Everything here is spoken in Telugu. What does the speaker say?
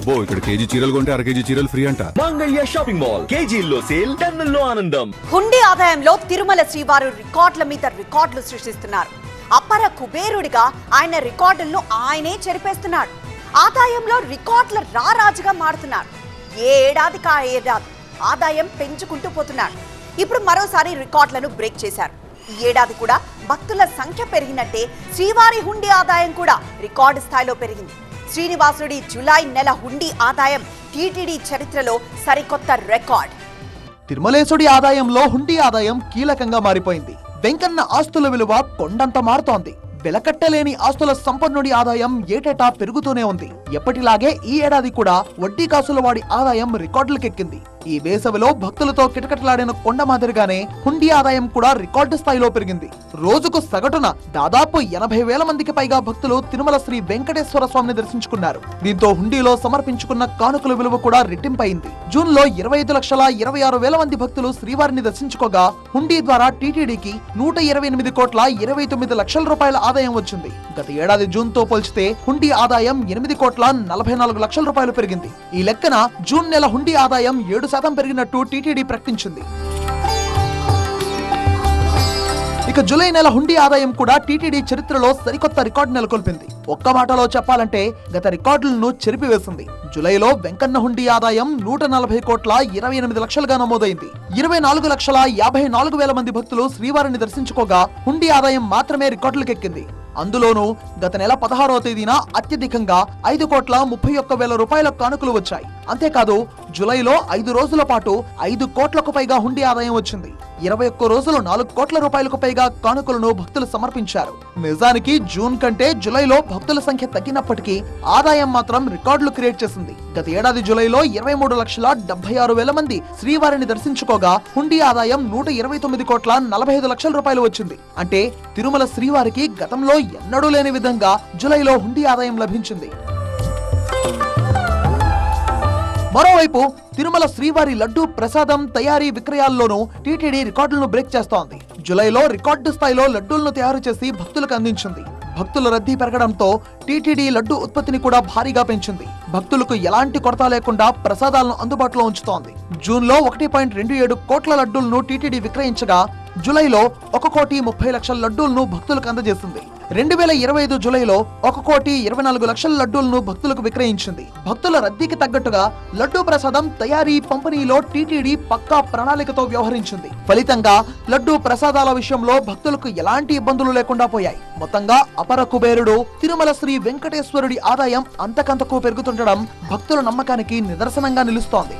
అబ్బో ఇక్కడ కేజీ చీరలు కొంటే అర కేజీ చీరలు ఫ్రీ అంట. మంగళ్య షాపింగ్ మాల్, కేజీల్లో సేల్, టన్నుల్లో ఆనందం. హుండీ ఆదాయంలో తిరుమల శ్రీవారు రికార్డుల మీద రికార్డులు సృష్టిస్తున్నారు. అపర కుబేరుడిగా ఆయన రికార్డులను ఆయనే చెరిపేస్తున్నాడు. ఆదాయంలో రికార్డుల రారాజుగా మారుతున్నారు. ఏ ఏడాదికి ఆ ఏడాది ఆదాయం పెంచుకుంటూ పోతున్నాడు. ఇప్పుడు మరోసారి రికార్డులను బ్రేక్ చేశారు. ఈ ఏడాది కూడా భక్తుల సంఖ్య పెరిగినట్టే శ్రీవారి హుండీ ఆదాయం కూడా రికార్డు స్థాయిలో పెరిగింది. శ్రీనివాసుడి జూలై నెల హుండీ ఆదాయం టీటీడీ చరిత్రలో సరికొత్త రికార్డ్. తిరుమలేశుడి ఆదాయంలో హుండీ ఆదాయం కీలకంగా మారిపోయింది. వెంకన్న ఆస్తుల విలువ కొండంత మారుతోంది. వెలకట్టలేని ఆస్తుల సంపన్నుడి ఆదాయం ఏటేటా పెరుగుతూనే ఉంది. ఎప్పటిలాగే ఈ ఏడాది కూడా వడ్డీ కాసుల వాడి ఆదాయం రికార్డులకెక్కింది. ఈ వేసవిలో భక్తులతో కిటకిటలాడిన కొండ మాదిరిగానే హుండీ ఆదాయం కూడా రికార్డు స్థాయిలో పెరిగింది. రోజుకు సగటున దాదాపు 80,000 మందికి పైగా భక్తులు తిరుమల శ్రీ వెంకటేశ్వర స్వామిని దర్శించుకున్నారు. దీంతో హుండీలో సమర్పించుకున్న కానుకల విలువ కూడా రెట్టింపైంది. జూన్ లో 25,26,000 మంది భక్తులు శ్రీవారిని దర్శించుకోగా హుండీ ద్వారా టీటీడీకి 128,29,00,000 రూపాయల ఆదాయం వచ్చింది. గత ఏడాది జూన్ తో పోల్చితే హుండీ ఆదాయం 8,44,00,000 రూపాయలు పెరిగింది. ఈ లెక్కన జూన్ నెల హుండీ ఆదాయం 7% పెరిగినట్టు టీటీడీ ప్రకటించింది. ఇక జూలై నెల హుండీ ఆదాయం కూడా టీటీడీ చరిత్రలో సరికొత్త రికార్డు నెలకొల్పింది. ఒక్క మాటలో చెప్పాలంటే గత రికార్డులను చెరిపివేసింది. జూలైలో వెంకన్న హుండీ ఆదాయం 140,28,00,000గా నమోదైంది. 24,54,000 మంది భక్తులు శ్రీవారిని దర్శించుకోగా హుండీ ఆదాయం మాత్రమే రికార్డులకెక్కింది. అందులోనూ గత నెల 16వ తేదీన అత్యధికంగా 5,31,00,000 రూపాయల కానుకలు వచ్చాయి. అంతేకాదు జూలైలో 5 రోజుల పాటు 5 కోట్లకు పైగా హుండీ ఆదాయం వచ్చింది. 21 రోజులు 4 కోట్ల రూపాయలకు పైగా కానుకలను భక్తులు సమర్పించారు. నిజానికి జూన్ కంటే జూలైలో భక్తుల సంఖ్య తగ్గినప్పటికీ ఆదాయం మాత్రం రికార్డులు క్రియేట్ చేసింది. గత ఏడాది జూలైలో 23,76,000 మంది శ్రీవారిని దర్శించుకోగా హుండీ ఆదాయం 129,45,00,000 రూపాయలు వచ్చింది. అంటే తిరుమల శ్రీవారికి గతంలో ఎన్నడూ లేని విధంగా జూలైలో హుండీ ఆదాయం లభించింది. మరోవైపు తిరుమల శ్రీవారి లడ్డూ ప్రసాదం తయారీ విక్రయాల్లోనూ టీటీడీ రికార్డులను బ్రేక్ చేస్తోంది. జూలైలో రికార్డు స్థాయిలో లడ్డూలను తయారు చేసి భక్తులకు అందించింది. భక్తుల రద్దీ పెరగడంతో టీటీడీ లడ్డూ ఉత్పత్తిని కూడా భారీగా పెంచింది. భక్తులకు ఎలాంటి కొరత లేకుండా ప్రసాదాలను అందుబాటులో ఉంచుతోంది. జూన్లో 1.27 కోట్ల లడ్డూలను టీటీడీ విక్రయించగా జూలైలో 1,30,00,000 లడ్డూలను భక్తులకు అందజేసింది. 2025 జూలైలో 1,24,00,000 లడ్డూలను భక్తులకు విక్రయించింది. భక్తుల రద్దీకి తగ్గట్టుగా లడ్డూ ప్రసాదం తయారీ పంపిణీలో టీటీడీ పక్కా ప్రణాళికతో వ్యవహరించింది. ఫలితంగా లడ్డూ ప్రసాదాల విషయంలో భక్తులకు ఎలాంటి ఇబ్బందులు లేకుండా పోయాయి. మొత్తంగా అపర కుబేరుడు తిరుమల శ్రీ వెంకటేశ్వరుడి ఆదాయం అంతకంతకు పెరుగుతుండడం భక్తుల నమ్మకానికి నిదర్శనంగా నిలుస్తోంది.